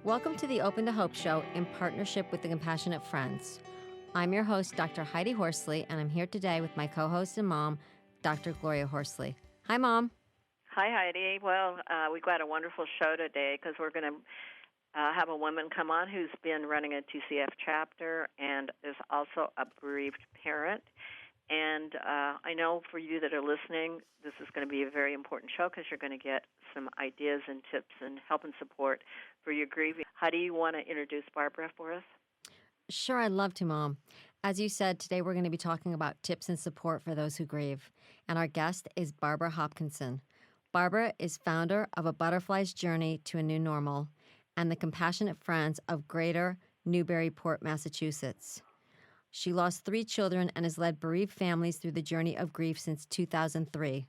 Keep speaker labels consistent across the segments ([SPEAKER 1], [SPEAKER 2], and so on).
[SPEAKER 1] Welcome to the Open to Hope Show in partnership with the Compassionate Friends. I'm your host, Dr. Heidi Horsley, and I'm here today with my co-host and mom, Dr. Gloria Horsley. Hi, Mom.
[SPEAKER 2] Hi, Heidi. Well, we've got a wonderful show today because we're going to have a woman come on who's been running a TCF chapter and is also a bereaved parent. And I know for you that are listening, this is going to be a very important show because you're going to get some ideas and tips and help and support for your grieving. How do you want to introduce Barbara for us?
[SPEAKER 1] Sure, I'd love to, Mom. As you said, today we're going to be talking about tips and support for those who grieve. And our guest is Barbara Hopkinson. Barbara is founder of A Butterfly's Journey to a New Normal and the Compassionate Friends of Greater Newburyport, Massachusetts. She lost 3 children and has led bereaved families through the journey of grief since 2003.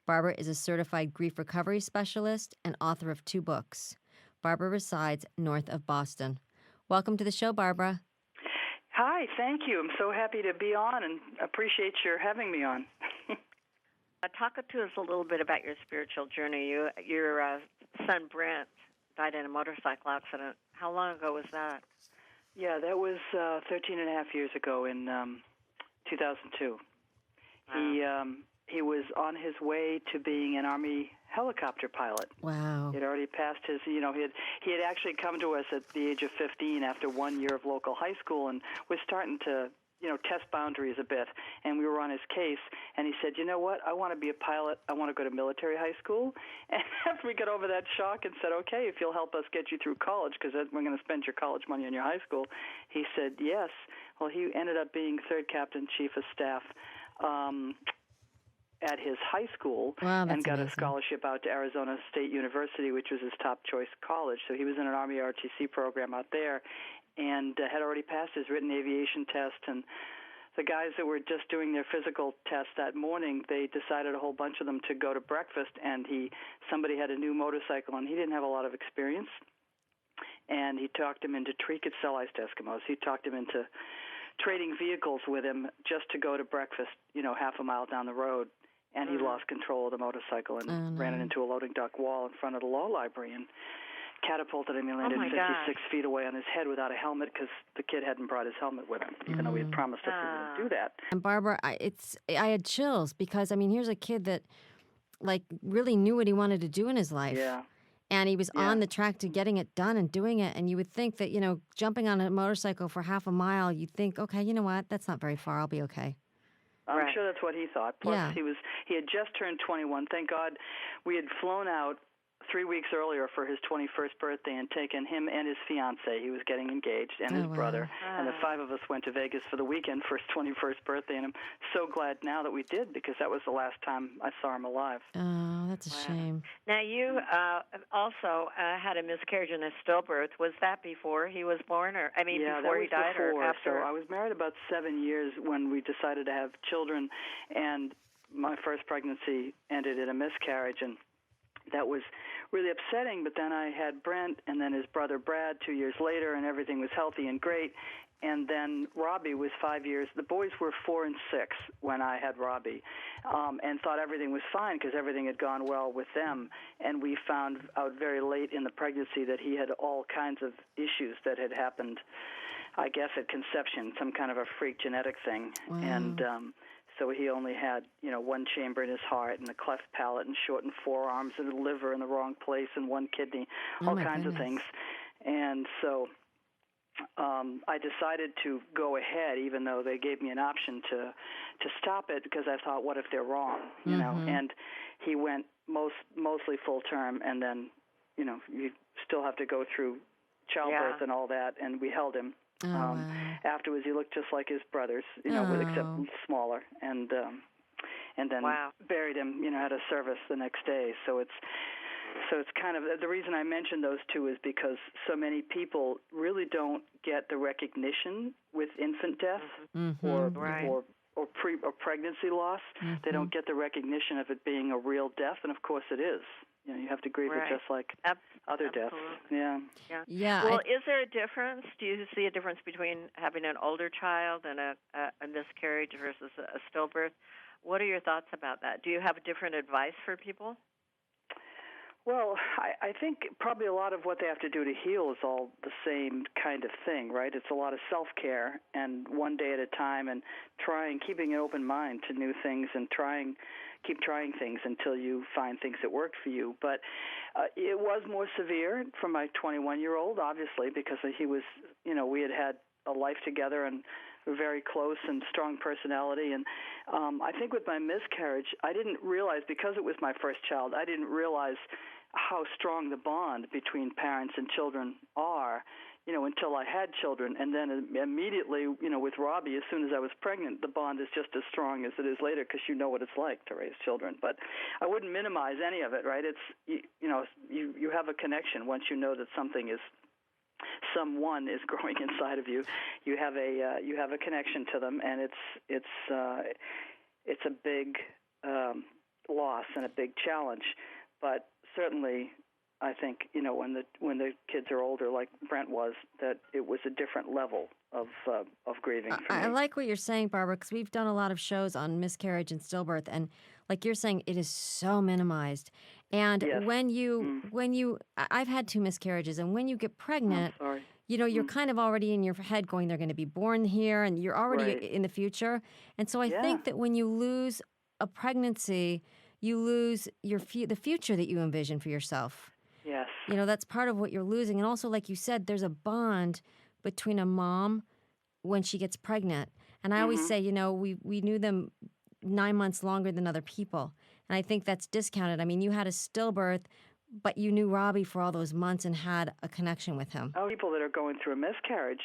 [SPEAKER 1] Barbara is a certified grief recovery specialist and author of 2 books. Barbara resides north of Boston. Welcome to the show, Barbara.
[SPEAKER 3] Hi, thank you. I'm so happy to be on and appreciate your having me on.
[SPEAKER 2] Talk to us a little bit about your spiritual journey. Your son, Brent, died in a motorcycle accident. How long ago was that?
[SPEAKER 3] Yeah, that was 13 and a half years ago in 2002. Wow. He was on his way to being an Army helicopter pilot.
[SPEAKER 1] Wow.
[SPEAKER 3] He had already passed his, he had actually come to us at the age of 15 after 1 year of local high school and was starting to, test boundaries a bit. And we were on his case, and he said, you know what, I want to be a pilot. I want to go to military high school. And after we got over that shock and said, okay, if you'll help us get you through college, because we're going to spend your college money on your high school, he said yes. Well, he ended up being 3rd Captain Chief of Staff at his high school.
[SPEAKER 1] Wow,
[SPEAKER 3] and got
[SPEAKER 1] amazing.
[SPEAKER 3] A scholarship out to Arizona State University, which was his top choice college. So he was in an Army ROTC program out there and had already passed his written aviation test. And the guys that were just doing their physical test that morning, they decided, a whole bunch of them, to go to breakfast. And somebody had a new motorcycle, and he didn't have a lot of experience. And he talked him into, he could sell iced Eskimos. He talked him into trading vehicles with him just to go to breakfast, half a mile down the road. And he lost control of the motorcycle and ran it into a loading dock wall in front of the law library and catapulted him. He landed 56 feet away on his head without a helmet because the kid hadn't brought his helmet with him, even though he had promised us he would do that.
[SPEAKER 1] And Barbara, I had chills because, here's a kid that, really knew what he wanted to do in his life.
[SPEAKER 3] Yeah.
[SPEAKER 1] And he was on the track to getting it done and doing it. And you would think that, jumping on a motorcycle for half a mile, you'd think, okay, you know what? That's not very far. I'll be okay.
[SPEAKER 3] I'm sure that's what he thought. Plus, he had just turned 21. Thank God we had flown out 3 weeks earlier for his 21st birthday and taken him and his fiancée. He was getting engaged, and his brother. And the 5 of us went to Vegas for the weekend for his 21st birthday. And I'm so glad now that we did, because that was the last time I saw him alive.
[SPEAKER 1] Oh, that's a shame.
[SPEAKER 2] Now, you also had a miscarriage and a stillbirth. Was that before he was born, before he died, or after?
[SPEAKER 3] So I was married about 7 years when we decided to have children, and my first pregnancy ended in a miscarriage, and that was really upsetting. But then I had Brent and then his brother Brad 2 years later, and everything was healthy and great. And then Robbie was 5 years. The boys were 4 and 6 when I had Robbie, and thought everything was fine because everything had gone well with them. And we found out very late in the pregnancy that he had all kinds of issues that had happened, I guess, at conception, some kind of a freak genetic thing.
[SPEAKER 1] Wow.
[SPEAKER 3] And so he only had, 1 chamber in his heart and a cleft palate and shortened forearms and a liver in the wrong place and 1 kidney, all kinds of things. And so I decided to go ahead, even though they gave me an option to stop it, because I thought, what if they're wrong, you know? And he went mostly full term, and then, you still have to go through childbirth and all that, and we held him. Afterwards, he looked just like his brothers, except smaller, and then buried him, at a service the next day. So it's kind of, the reason I mentioned those 2 is because so many people really don't get the recognition with infant death or pregnancy loss. They don't get the recognition of it being a real death, and of course it is. You have to grieve it just like other deaths.
[SPEAKER 1] Yeah.
[SPEAKER 2] Well, is there a difference? Do you see a difference between having an older child and a miscarriage versus a stillbirth? What are your thoughts about that? Do you have different advice for people?
[SPEAKER 3] Well, I think probably a lot of what they have to do to heal is all the same kind of thing, right? It's a lot of self-care and one day at a time, and keeping an open mind to new things, and keep trying things until you find things that work for you. But it was more severe for my 21-year-old, obviously, because he was, we had a life together and were very close and strong personality. And I think with my miscarriage, I didn't realize, because it was my first child, I didn't realize how strong the bond between parents and children are, until I had children. And then immediately, with Robbie, as soon as I was pregnant, the bond is just as strong as it is later, because you know what it's like to raise children. But I wouldn't minimize any of it, right? It's, you have a connection once you know that someone is growing inside of you. You have a connection to them, and it's a big loss and a big challenge. But certainly, I think when the kids are older, like Brent was, that it was a different level of grieving for me.
[SPEAKER 1] I like what you're saying, Barbara, because we've done a lot of shows on miscarriage and stillbirth, and like you're saying, it is so minimized. And
[SPEAKER 3] yes.
[SPEAKER 1] I've had 2 miscarriages, and when you get pregnant, you're kind of already in your head going, they're going to be born here, and you're already in the future. And so I think that when you lose a pregnancy, you lose the future that you envision for yourself.
[SPEAKER 3] Yes.
[SPEAKER 1] That's part of what you're losing. And also, like you said, there's a bond between a mom when she gets pregnant. And I always say, we knew them 9 months longer than other people. And I think that's discounted. I mean, you had a stillbirth, but you knew Robbie for all those months and had a connection with him.
[SPEAKER 3] Oh, people that are going through a miscarriage,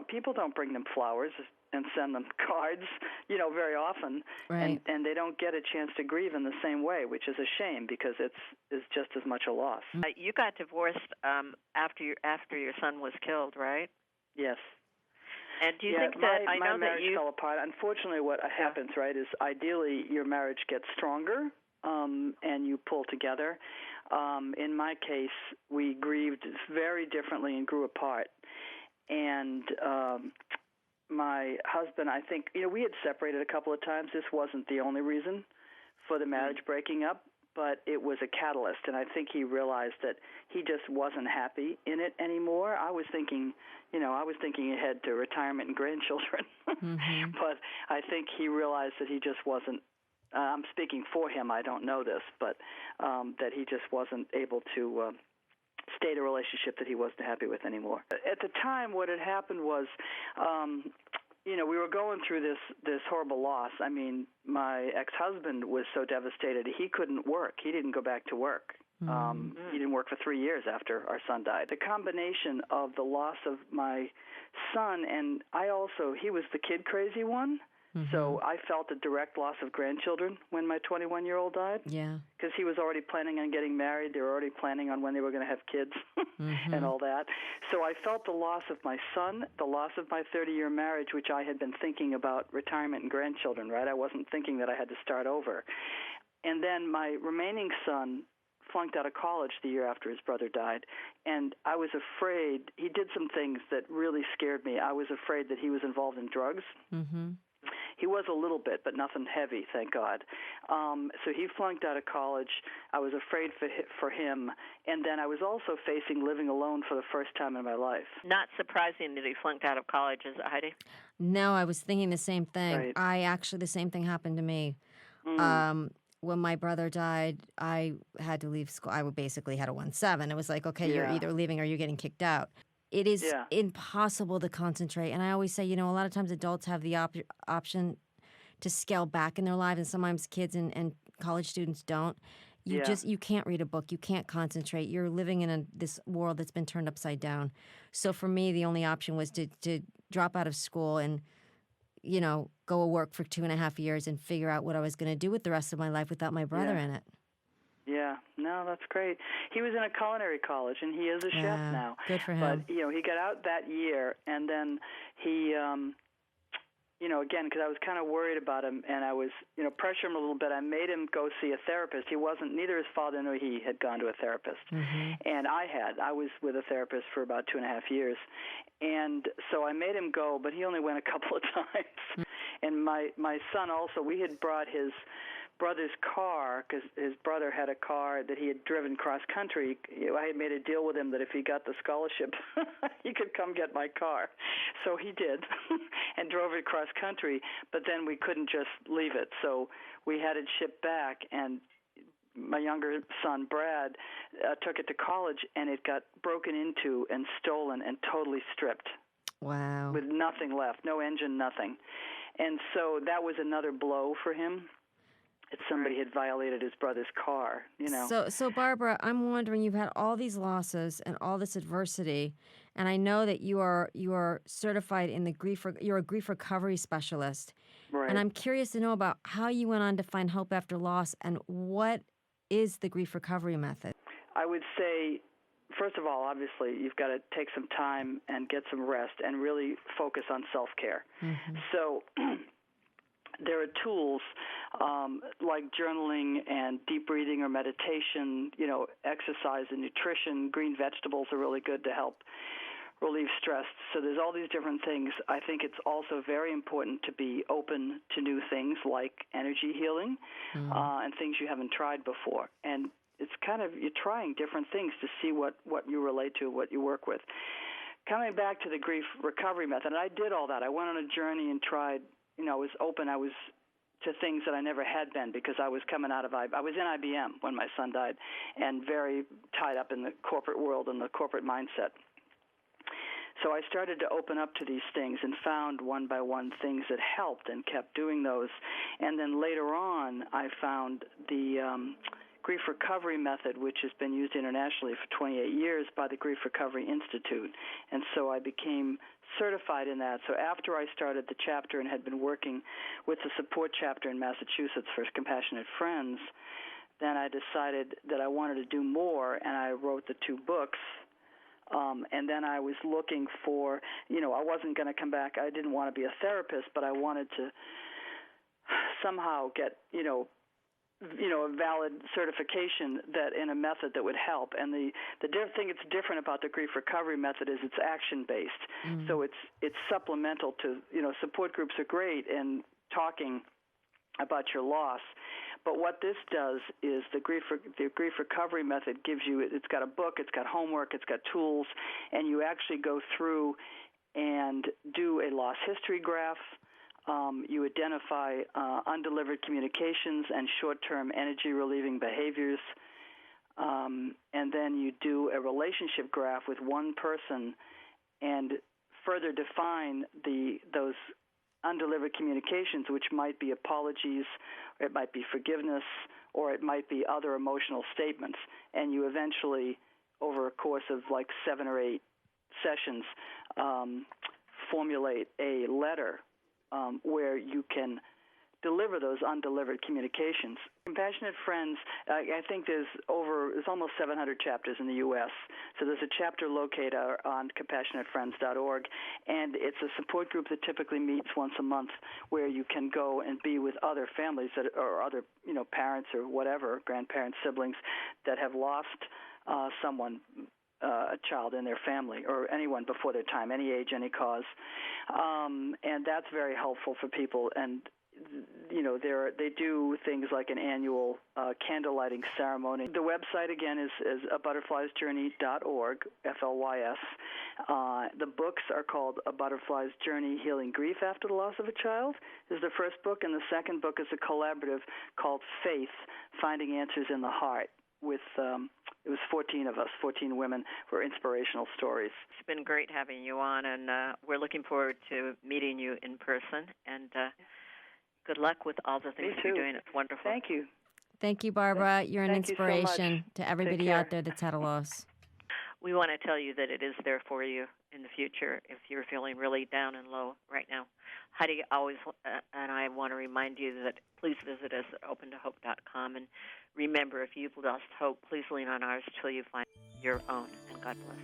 [SPEAKER 3] people don't bring them flowers and send them cards, very often.
[SPEAKER 1] Right.
[SPEAKER 3] And they don't get a chance to grieve in the same way, which is a shame, because it's just as much a loss.
[SPEAKER 2] You got divorced after your son was killed, right?
[SPEAKER 3] Yes.
[SPEAKER 2] And do you think that
[SPEAKER 3] my marriage fell apart? Unfortunately, what happens, right, is ideally your marriage gets stronger and you pull together. In my case, we grieved very differently and grew apart. And my husband, I think, we had separated a couple of times. This wasn't the only reason for the marriage breaking up, but it was a catalyst. And I think he realized that he just wasn't happy in it anymore. I was thinking ahead to retirement and grandchildren. But I think he realized that he just wasn't, I'm speaking for him, I don't know this, but that he just wasn't able to stay in a relationship that he wasn't happy with anymore. At the time, what had happened was, we were going through this horrible loss. I mean, my ex-husband was so devastated, he couldn't work. He didn't go back to work. He didn't work for 3 years after our son died. The combination of the loss of my son, and he was the kid crazy one. So I felt a direct loss of grandchildren when my 21-year-old died.
[SPEAKER 1] Yeah.
[SPEAKER 3] Because he was already planning on getting married. They were already planning on when they were going to have kids and all that. So I felt the loss of my son, the loss of my 30-year marriage, which I had been thinking about retirement and grandchildren, right? I wasn't thinking that I had to start over. And then my remaining son flunked out of college the year after his brother died. And I was afraid. He did some things that really scared me. I was afraid that he was involved in drugs. He was a little bit, but nothing heavy, thank God. So he flunked out of college. I was afraid for him. And then I was also facing living alone for the first time in my life.
[SPEAKER 2] Not surprising that he flunked out of college, is it, Heidi?
[SPEAKER 1] No, I was thinking the same thing.
[SPEAKER 3] Right.
[SPEAKER 1] The same thing happened to me. When my brother died, I had to leave school. I basically had a 1-7. It was like, okay, you're either leaving or you're getting kicked out. It is impossible to concentrate. And I always say, a lot of times adults have the option to scale back in their lives, and sometimes kids and college students don't. You can't read a book. You can't concentrate. You're living in this world that's been turned upside down. So for me, the only option was to drop out of school and, go work for 2.5 years and figure out what I was going to do with the rest of my life without my brother in it.
[SPEAKER 3] Yeah, no, that's great. He was in a culinary college, and he is a chef now.
[SPEAKER 1] Good for him.
[SPEAKER 3] But, he got out that year, and then he, again, because I was kind of worried about him, and I was, pressuring him a little bit. I made him go see a therapist. Neither his father nor he had gone to a therapist. And I was with a therapist for about 2.5 years. And so I made him go, but he only went a couple of times. And my son also, we had brought his brother's car, because his brother had a car that he had driven cross-country. I had made a deal with him that if he got the scholarship, he could come get my car. So he did and drove it cross-country, but then we couldn't just leave it. So we had it shipped back, and my younger son, Brad, took it to college, and it got broken into and stolen and totally stripped.
[SPEAKER 1] Wow.
[SPEAKER 3] With nothing left, no engine, nothing. And so that was another blow for him. If somebody had violated his brother's car, you know.
[SPEAKER 1] So Barbara, I'm wondering, you've had all these losses and all this adversity, and I know that you are certified in you're a grief recovery specialist.
[SPEAKER 3] Right.
[SPEAKER 1] And I'm curious to know about how you went on to find hope after loss, and what is the grief recovery method? I
[SPEAKER 3] would say, first of all, obviously, you've got to take some time and get some rest and really focus on self-care. Mm-hmm. So there are tools like journaling and deep breathing or meditation, you know, exercise and nutrition. Green vegetables are really good to help relieve stress. So there's all these different things. I think it's also very important to be open to new things like energy healing and things you haven't tried before. And it's kind of, you're trying different things to see what you relate to, what you work with. Coming back to the grief recovery method, and I did all that. I went on a journey and tried, you know, I was open. I was to things that I never had been because I was coming out of, I was in IBM when my son died and very tied up in the corporate world and the corporate mindset. So I started to open up to these things and found one by one things that helped and kept doing those. And then later on, I found the grief recovery method, which has been used internationally for 28 years by the Grief Recovery Institute. And so I became certified in that. So after I started the chapter and had been working with the support chapter in Massachusetts for Compassionate Friends, then I decided that I wanted to do more, and I wrote the 2 books. And then I was looking for, you know, I wasn't going to come back. I didn't want to be a therapist, but I wanted to somehow get, you know, a valid certification that in a method that would help. And the thing that's different about the grief recovery method is it's action-based. Mm-hmm. So it's supplemental to, you know, support groups are great in talking about your loss. But what this does is the grief recovery method gives you, it's got a book, it's got homework, it's got tools, and you actually go through and do a loss history graph. You identify undelivered communications and short-term energy-relieving behaviors. And then you do a relationship graph with one person and further define those undelivered communications, which might be apologies, or it might be forgiveness, or it might be other emotional statements. And you eventually, over a course of like 7 or 8 sessions, formulate a letter where you can deliver those undelivered communications. Compassionate Friends, I think there's almost 700 chapters in the U.S., so there's a chapter located on compassionatefriends.org, and it's a support group that typically meets once a month where you can go and be with other families or other, you know, parents or whatever, grandparents, siblings that have lost someone, a child in their family, or anyone before their time, any age, any cause. And that's very helpful for people. And, you know, they do things like an annual candle-lighting ceremony. The website, again, is abutterfliesjourney.org, FLYS. The books are called A Butterfly's Journey, Healing Grief After the Loss of a Child, is the first book, and the second book is a collaborative called Faith, Finding Answers in the Heart, with it was 14 of us, 14 women, for inspirational stories.
[SPEAKER 2] It's been great having you on, and we're looking forward to meeting you in person. And good luck with all the things you're doing. It's wonderful.
[SPEAKER 3] Thank you.
[SPEAKER 1] Thank you, Barbara. You're an inspiration to everybody out there that's had a loss.
[SPEAKER 2] We want to tell you that it is there for you in the future if you're feeling really down and low right now. Heidi always, and I want to remind you that please visit us at opentohope.com. And remember, if you've lost hope, please lean on ours till you find your own. And God bless.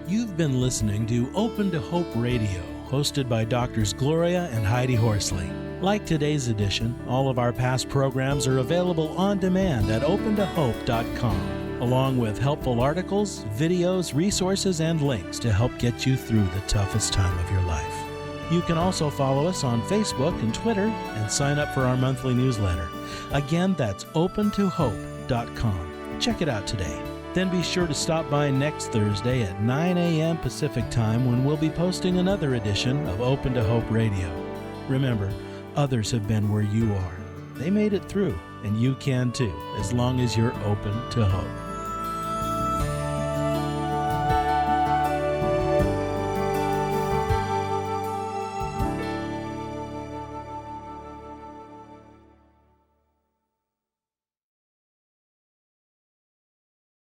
[SPEAKER 4] You've been listening to Open to Hope Radio, hosted by Drs. Gloria and Heidi Horsley. Like today's edition, all of our past programs are available on demand at opentohope.com, along with helpful articles, videos, resources, and links to help get you through the toughest time of your life. You can also follow us on Facebook and Twitter and sign up for our monthly newsletter. Again, that's opentohope.com. Check it out today. Then be sure to stop by next Thursday at 9 a.m. Pacific Time when we'll be posting another edition of Open to Hope Radio. Remember, others have been where you are. They made it through, and you can too, as long as you're open to hope.